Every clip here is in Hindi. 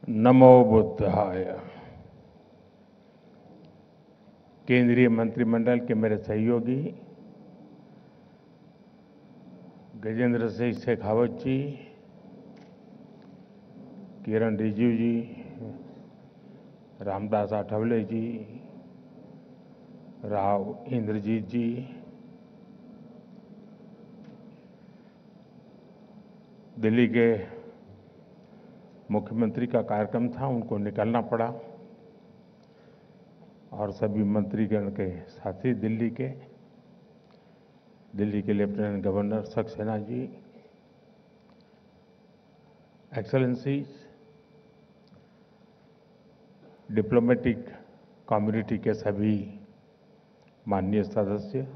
नमो बुद्धाय। केंद्रीय मंत्रिमंडल के मेरे सहयोगी गजेंद्र सिंह शेखावत जी, किरण रिजिजू जी, रामदास आठवले जी, राव इंद्रजीत जी, दिल्ली के मुख्यमंत्री का कार्यक्रम था, उनको निकलना पड़ा, और सभी मंत्रीगण के साथी दिल्ली के lieutenant governor Saxena ji, excellencies, diplomatic community के सभी माननीय सदस्य,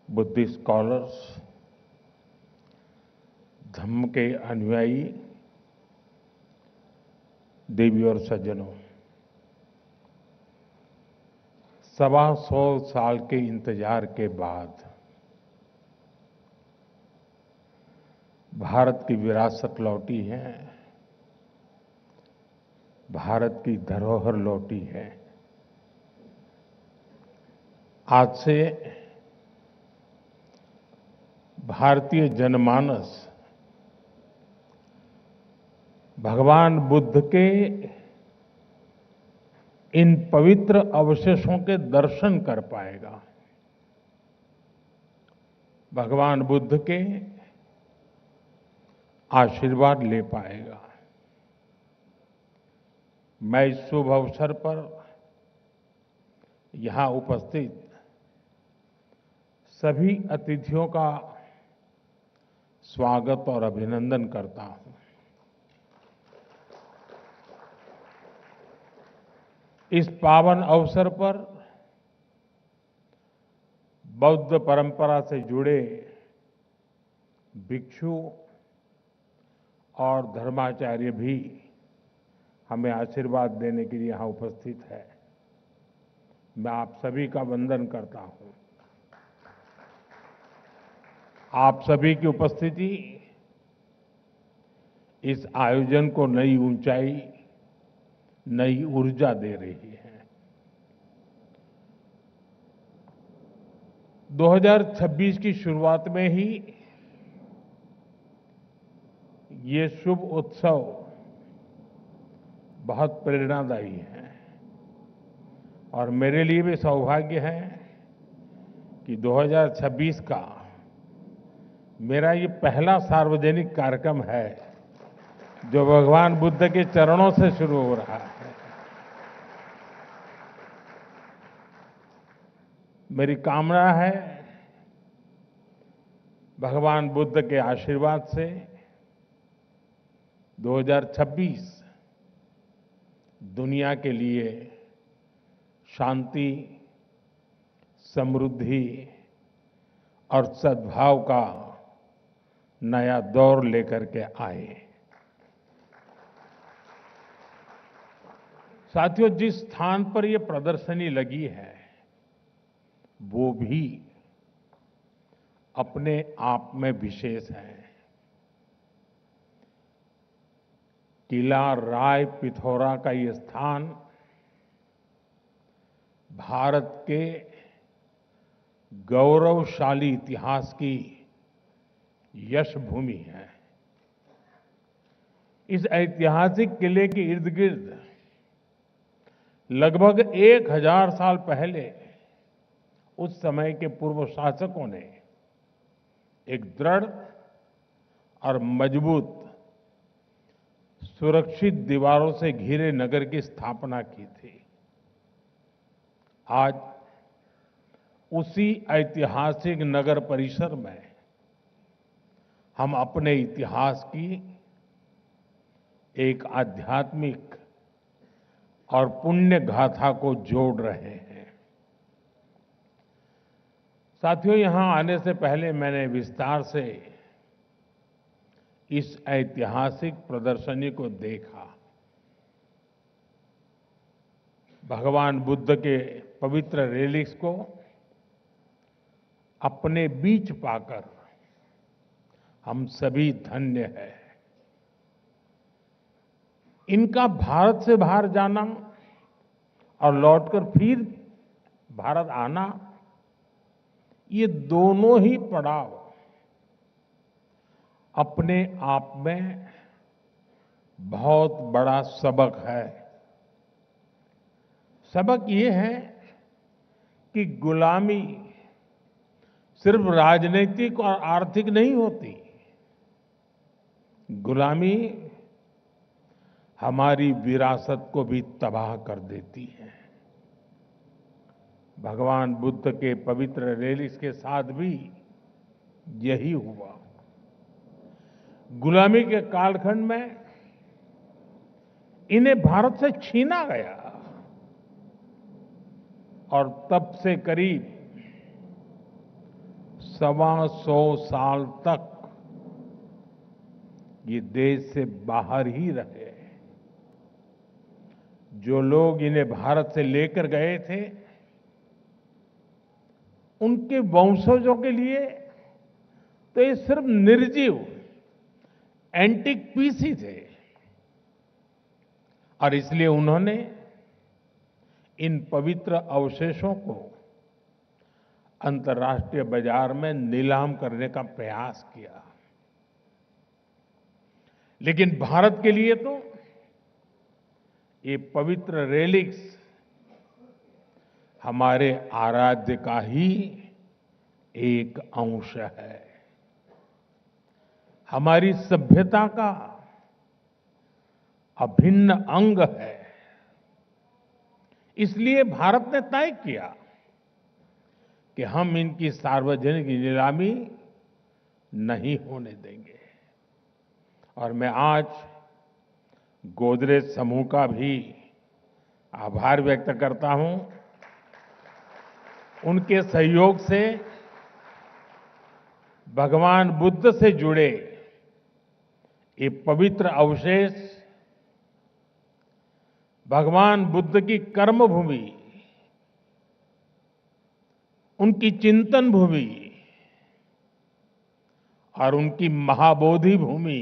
बुद्धिस्ट स्कॉलर्स, धम्म के अनुयायी, देवी और सज्जनों, 125 साल के इंतजार के बाद भारत की विरासत लौटी है, भारत की धरोहर लौटी है। आज से भारतीय जनमानस भगवान बुद्ध के इन पवित्र अवशेषों के दर्शन कर पाएगा, भगवान बुद्ध के आशीर्वाद ले पाएगा। मैं इस शुभ अवसर पर यहां उपस्थित सभी अतिथियों का स्वागत और अभिनंदन करता हूं। इस पावन अवसर पर बौद्ध परंपरा से जुड़े भिक्षु और धर्माचार्य भी हमें आशीर्वाद देने के लिए यहां उपस्थित है। मैं आप सभी का वंदन करता हूं। आप सभी की उपस्थिति इस आयोजन को नई ऊंचाई, नई ऊर्जा दे रही है। 2026 की शुरुआत में ही ये शुभ उत्सव बहुत प्रेरणादायी है, और मेरे लिए भी सौभाग्य है कि 2026 का मेरा ये पहला सार्वजनिक कार्यक्रम है जो भगवान बुद्ध के चरणों से शुरू हो रहा है। मेरी कामना है भगवान बुद्ध के आशीर्वाद से 2026 दुनिया के लिए शांति, समृद्धि और सद्भाव का नया दौर लेकर के आए। साथियों, जिस स्थान पर ये प्रदर्शनी लगी है वो भी अपने आप में विशेष है। किला राय पिथौरा का ये स्थान भारत के गौरवशाली इतिहास की यश भूमि है। इस ऐतिहासिक किले के इर्द गिर्द लगभग 1000 साल पहले उस समय के पूर्व शासकों ने एक दृढ़ और मजबूत सुरक्षित दीवारों से घिरे नगर की स्थापना की थी। आज उसी ऐतिहासिक नगर परिसर में हम अपने इतिहास की एक आध्यात्मिक और पुण्य गाथा को जोड़ रहे हैं। साथियों, यहां आने से पहले मैंने विस्तार से इस ऐतिहासिक प्रदर्शनी को देखा। भगवान बुद्ध के पवित्र रेलिक्स को अपने बीच पाकर हम सभी धन्य हैं। इनका भारत से बाहर जाना और लौटकर फिर भारत आना, ये दोनों ही पड़ाव अपने आप में बहुत बड़ा सबक है। सबक ये है कि गुलामी सिर्फ राजनीतिक और आर्थिक नहीं होती। गुलामी हमारी विरासत को भी तबाह कर देती है। भगवान बुद्ध के पवित्र रेलिस के साथ भी यही हुआ। गुलामी के कालखंड में इन्हें भारत से छीना गया और तब से करीब 125 साल तक ये देश से बाहर ही रहे। जो लोग इन्हें भारत से लेकर गए थे, उनके वंशजों के लिए तो ये सिर्फ निर्जीव एंटीक पीस ही थे और इसलिए उन्होंने इन पवित्र अवशेषों को अंतर्राष्ट्रीय बाजार में नीलाम करने का प्रयास किया। लेकिन भारत के लिए तो ये पवित्र रेलिक्स हमारे आराध्य का ही एक अंश है, हमारी सभ्यता का अभिन्न अंग है। इसलिए भारत ने तय किया कि हम इनकी सार्वजनिक नीलामी नहीं होने देंगे। और मैं आज गोदरेज समूह का भी आभार व्यक्त करता हूं। उनके सहयोग से भगवान बुद्ध से जुड़े ये पवित्र अवशेष भगवान बुद्ध की कर्म भूमि, उनकी चिंतन भूमि और उनकी महाबोधि भूमि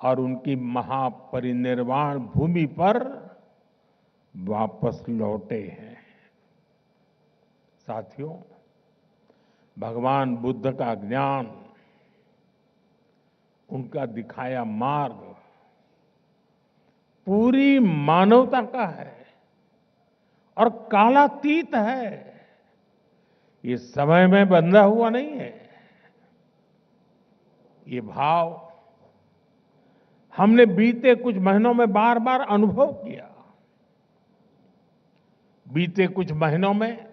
और उनकी महापरिनिर्वाण भूमि पर वापस लौटे हैं। साथियों, भगवान बुद्ध का ज्ञान, उनका दिखाया मार्ग पूरी मानवता का है और कालातीत है। ये समय में बंधा हुआ नहीं है। ये भाव हमने बीते कुछ महीनों में बार बार अनुभव किया। बीते कुछ महीनों में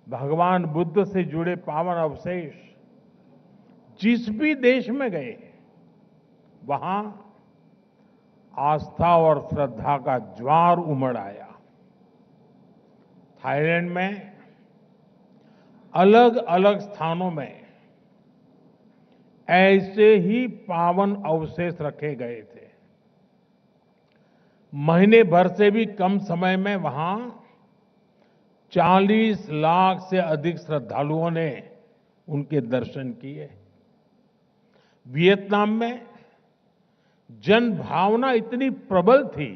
भगवान बुद्ध से जुड़े पावन अवशेष जिस भी देश में गए, वहां आस्था और श्रद्धा का ज्वार उमड़ आया। थाईलैंड में अलग अलग स्थानों में ऐसे ही पावन अवशेष रखे गए थे। महीने भर से भी कम समय में वहां 40 लाख से अधिक श्रद्धालुओं ने उनके दर्शन किए। वियतनाम में जन भावना इतनी प्रबल थी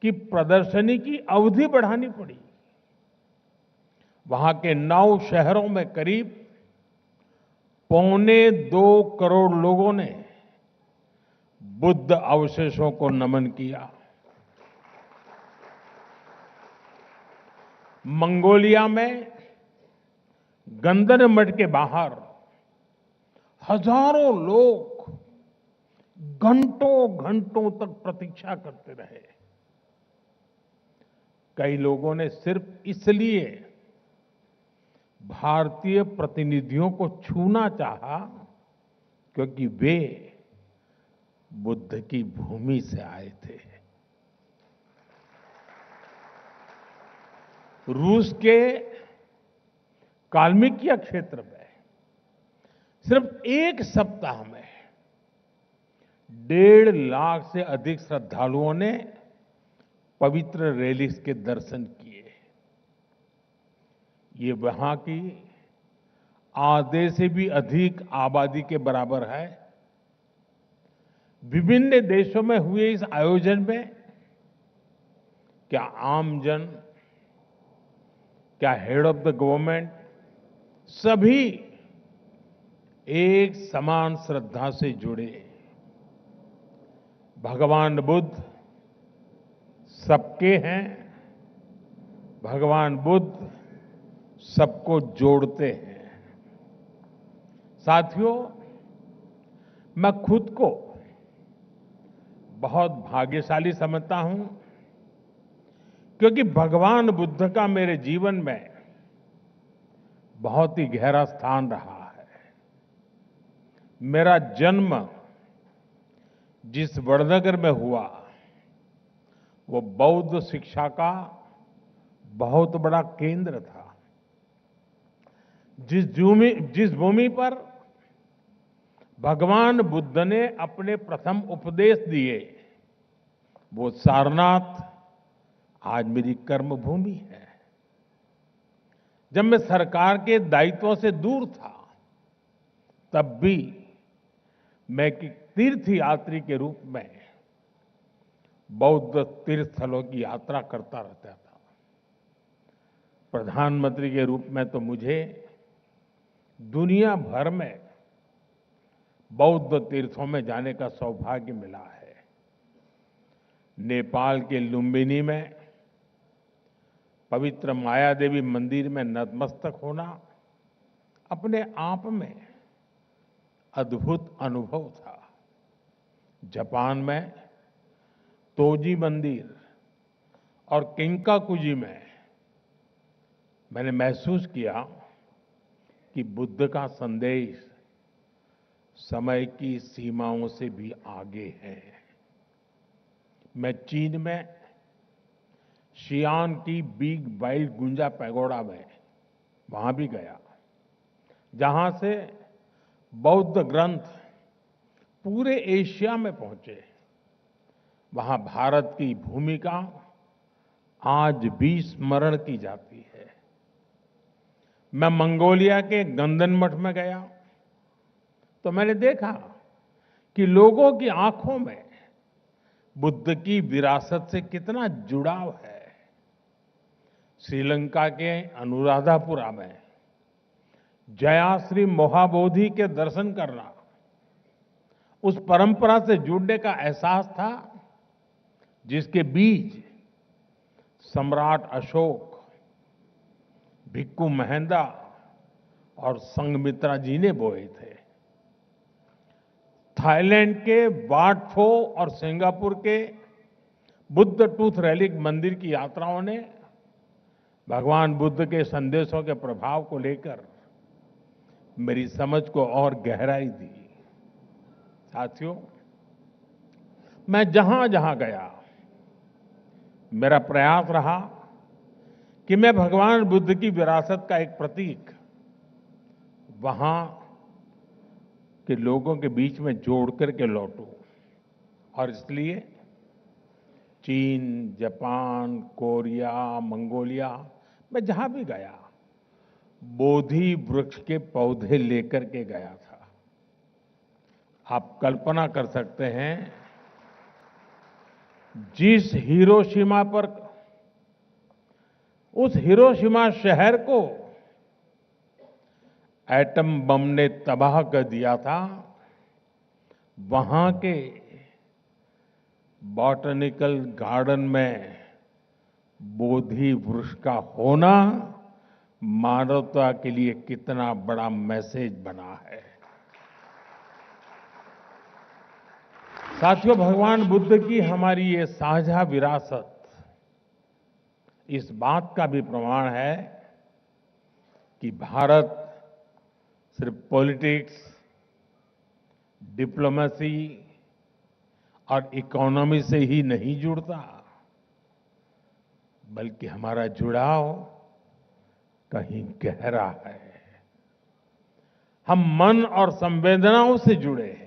कि प्रदर्शनी की अवधि बढ़ानी पड़ी। वहां के 9 शहरों में करीब 1.25 करोड़ लोगों ने बुद्ध अवशेषों को नमन किया। मंगोलिया में गंदन मठ के बाहर हजारों लोग घंटों घंटों तक प्रतीक्षा करते रहे। कई लोगों ने सिर्फ इसलिए भारतीय प्रतिनिधियों को छूना चाहा क्योंकि वे बुद्ध की भूमि से आए थे। रूस के काल्मिकिया क्षेत्र में सिर्फ एक सप्ताह में 1.5 लाख से अधिक श्रद्धालुओं ने पवित्र रेलिस के दर्शन किए। ये वहां की आधे से भी अधिक आबादी के बराबर है। विभिन्न देशों में हुए इस आयोजन में क्या आमजन, क्या हेड ऑफ द गवर्नमेंट, सभी एक समान श्रद्धा से जुड़े। भगवान बुद्ध सबके हैं, भगवान बुद्ध सबको जोड़ते हैं। साथियों, मैं खुद को बहुत भाग्यशाली समझता हूं, क्योंकि भगवान बुद्ध का मेरे जीवन में बहुत ही गहरा स्थान रहा है। मेरा जन्म जिस वडनगर में हुआ, वो बौद्ध शिक्षा का बहुत बड़ा केंद्र था। जिस भूमि पर भगवान बुद्ध ने अपने प्रथम उपदेश दिए, वो सारनाथ आज मेरी कर्म भूमि है। जब मैं सरकार के दायित्वों से दूर था, तब भी मैं एक तीर्थ यात्री के रूप में बौद्ध तीर्थ स्थलों की यात्रा करता रहता था। प्रधानमंत्री के रूप में तो मुझे दुनिया भर में बौद्ध तीर्थों में जाने का सौभाग्य मिला है। नेपाल के लुम्बिनी में पवित्र माया देवी मंदिर में नतमस्तक होना अपने आप में अद्भुत अनुभव था। जापान में तोजी मंदिर और किंकाकुजी में मैंने महसूस किया कि बुद्ध का संदेश समय की सीमाओं से भी आगे है। मैं चीन में शियान की बिग वाइल्ड गुंजा पैगोडा में वहां भी गया, जहां से बौद्ध ग्रंथ पूरे एशिया में पहुंचे। वहां भारत की भूमिका आज भी स्मरण की जाती है। मैं मंगोलिया के गंदन मठ में गया तो मैंने देखा कि लोगों की आंखों में बुद्ध की विरासत से कितना जुड़ाव है। श्रीलंका के अनुराधापुरा में जयाश्री मोहाबोधि के दर्शन करना, उस परंपरा से जुड़ने का एहसास था जिसके बीज सम्राट अशोक, भिक्खु महेंद्र और संघमित्रा जी ने बोए थे। थाईलैंड के वाट फो और सिंगापुर के बुद्ध टूथ रेलिक मंदिर की यात्राओं ने भगवान बुद्ध के संदेशों के प्रभाव को लेकर मेरी समझ को और गहराई दी। साथियों, मैं जहां जहां गया, मेरा प्रयास रहा कि मैं भगवान बुद्ध की विरासत का एक प्रतीक वहां के लोगों के बीच में जोड़ करके लौटूं। और इसलिए चीन, जापान, कोरिया, मंगोलिया, मैं जहां भी गया, बोधि वृक्ष के पौधे लेकर के गया था। आप कल्पना कर सकते हैं, जिस हिरोशिमा पर, उस हिरोशिमा शहर को एटम बम ने तबाह कर दिया था, वहां के बॉटनिकल गार्डन में बोधि वृक्ष का होना मानवता के लिए कितना बड़ा मैसेज बना है। साथियों, भगवान बुद्ध की हमारी ये साझा विरासत इस बात का भी प्रमाण है कि भारत सिर्फ पॉलिटिक्स, डिप्लोमेसी और इकोनॉमी से ही नहीं जुड़ता, बल्कि हमारा जुड़ाव कहीं गहरा है। हम मन और संवेदनाओं से जुड़े हैं।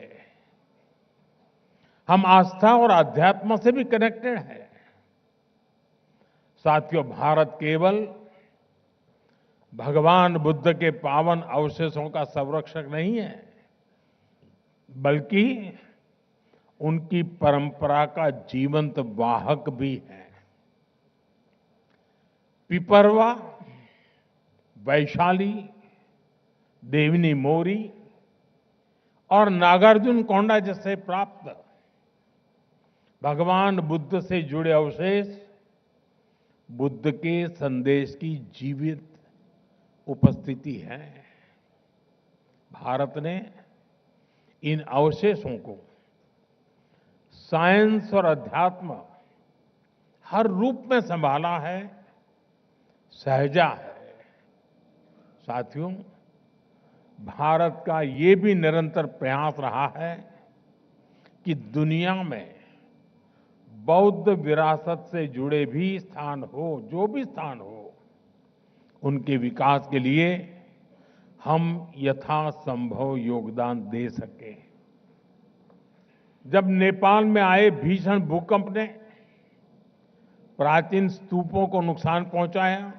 हम आस्था और अध्यात्म से भी कनेक्टेड हैं। साथियों, भारत केवल भगवान बुद्ध के पावन अवशेषों का संरक्षक नहीं है, बल्कि उनकी परंपरा का जीवंत वाहक भी है। पिपरवा, वैशाली, देवनी मोरी और नागार्जुन कोंडा जैसे प्राप्त भगवान बुद्ध से जुड़े अवशेष बुद्ध के संदेश की जीवित उपस्थिति है। भारत ने इन अवशेषों को साइंस और अध्यात्म हर रूप में संभाला है, सहेजा है। साथियों, भारत का ये भी निरंतर प्रयास रहा है कि दुनिया में बौद्ध विरासत से जुड़े भी स्थान हो, जो भी स्थान हो, उनके विकास के लिए हम यथासंभव योगदान दे सकें। जब नेपाल में आए भीषण भूकंप ने प्राचीन स्तूपों को नुकसान पहुंचाया,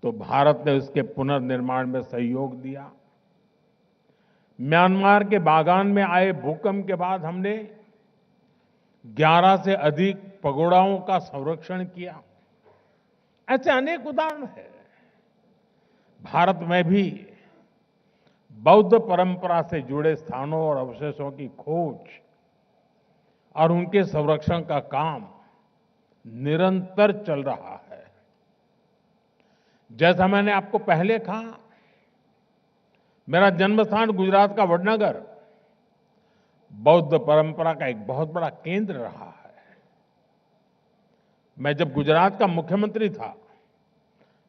तो भारत ने उसके पुनर्निर्माण में सहयोग दिया। म्यांमार के बागान में आए भूकंप के बाद हमने 11 से अधिक पगोड़ाओं का संरक्षण किया। ऐसे अनेक उदाहरण हैं। भारत में भी बौद्ध परंपरा से जुड़े स्थानों और अवशेषों की खोज और उनके संरक्षण का काम निरंतर चल रहा है। जैसा मैंने आपको पहले कहा, मेरा जन्मस्थान गुजरात का वडनगर बौद्ध परंपरा का एक बहुत बड़ा केंद्र रहा है। मैं जब गुजरात का मुख्यमंत्री था,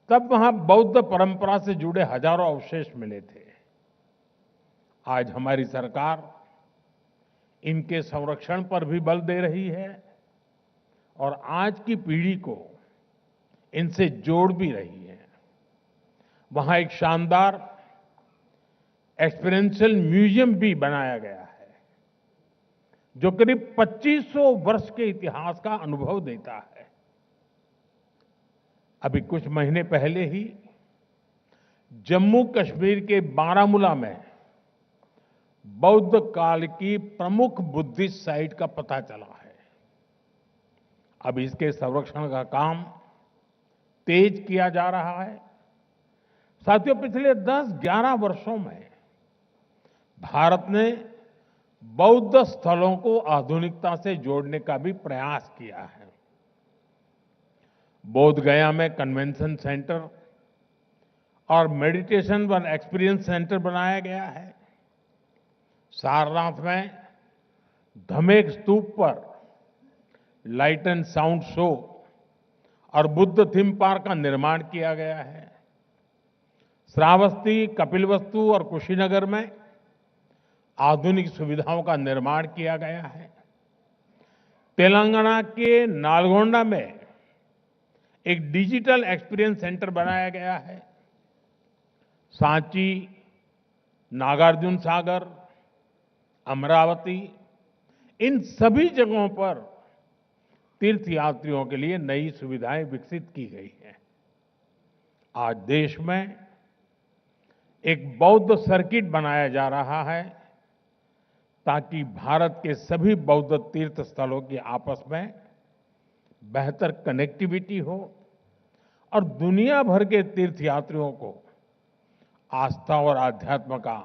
तब वहां बौद्ध परंपरा से जुड़े हजारों अवशेष मिले थे। आज हमारी सरकार इनके संरक्षण पर भी बल दे रही है और आज की पीढ़ी को इनसे जोड़ भी रही है। वहां एक शानदार एक्सपीरियंशियल म्यूजियम भी बनाया गया है, जो करीब 2500 वर्ष के इतिहास का अनुभव देता है। अभी कुछ महीने पहले ही जम्मू कश्मीर के बारामूला में बौद्ध काल की प्रमुख बुद्धिस्ट साइट का पता चला है। अब इसके संरक्षण का काम तेज किया जा रहा है। साथियों, पिछले 10-11 वर्षों में भारत ने बौद्ध स्थलों को आधुनिकता से जोड़ने का भी प्रयास किया है। बोध गया में कन्वेंशन सेंटर और मेडिटेशन व एक्सपीरियंस सेंटर बनाया गया है। सारनाथ में धमेक स्तूप पर लाइट एंड साउंड शो और बुद्ध थीम पार्क का निर्माण किया गया है। श्रावस्ती, कपिलवस्तु और कुशीनगर में आधुनिक सुविधाओं का निर्माण किया गया है। तेलंगाना के नालगोंडा में एक डिजिटल एक्सपीरियंस सेंटर बनाया गया है। सांची, नागार्जुन सागर, अमरावती, इन सभी जगहों पर तीर्थयात्रियों के लिए नई सुविधाएं विकसित की गई हैं। आज देश में एक बौद्ध सर्किट बनाया जा रहा है, ताकि भारत के सभी बौद्ध तीर्थ स्थलों की आपस में बेहतर कनेक्टिविटी हो और दुनिया भर के तीर्थयात्रियों को आस्था और आध्यात्म का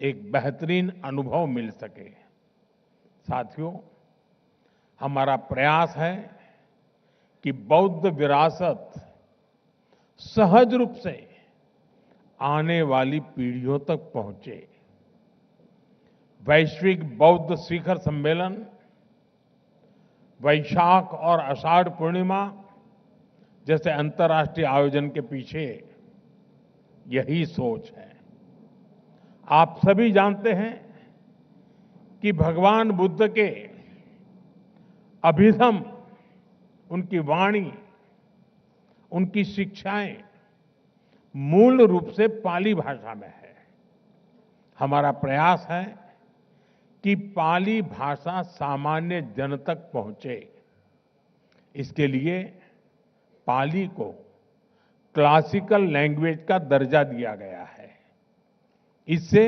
एक बेहतरीन अनुभव मिल सके। साथियों, हमारा प्रयास है कि बौद्ध विरासत सहज रूप से आने वाली पीढ़ियों तक पहुंचे। वैश्विक बौद्ध शिखर सम्मेलन, वैशाख और आषाढ़ पूर्णिमा जैसे अंतर्राष्ट्रीय आयोजन के पीछे यही सोच है। आप सभी जानते हैं कि भगवान बुद्ध के अभिधम, उनकी वाणी, उनकी शिक्षाएं मूल रूप से पाली भाषा में है। हमारा प्रयास है कि पाली भाषा सामान्य जन तक पहुंचे। इसके लिए पाली को क्लासिकल लैंग्वेज का दर्जा दिया गया है। इससे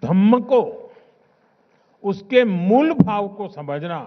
धम्म को उसके मूल भाव को समझना